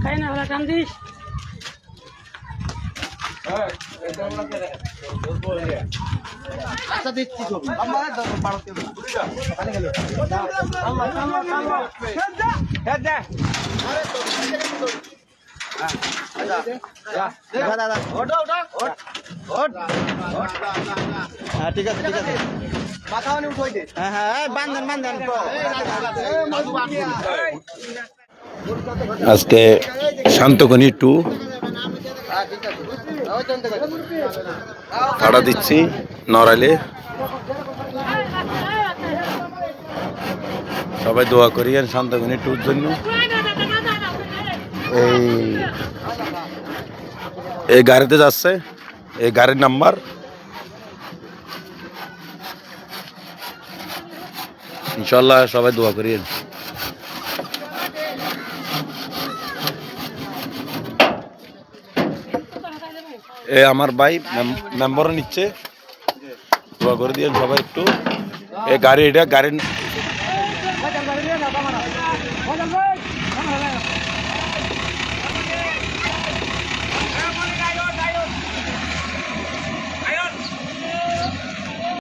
খাই না ওরা কান্দিস আচ্ছা দিচ্ছি ছবি আমার বাড়তে ঠিক আছে ঠিক আছে হ্যাঁ হ্যাঁ বান্ধেন বান্ধেন আজকে শান্তকনি 2 ভাড়া দিচ্ছি নড়াইলে। সবাই দোয়া করিয়েন শান্তকনি 2-র জন্য। এই গাড়িতে যাচ্ছে, এই গাড়ির নাম্বার। ইনশাল্লাহ সবাই দোয়া করিয়েন। এ আমার ভাই মেম্বার নিচ্ছে, দোয়া করে দিয়েন সবাই একটু। এই গাড়ি, এটা গাড়ির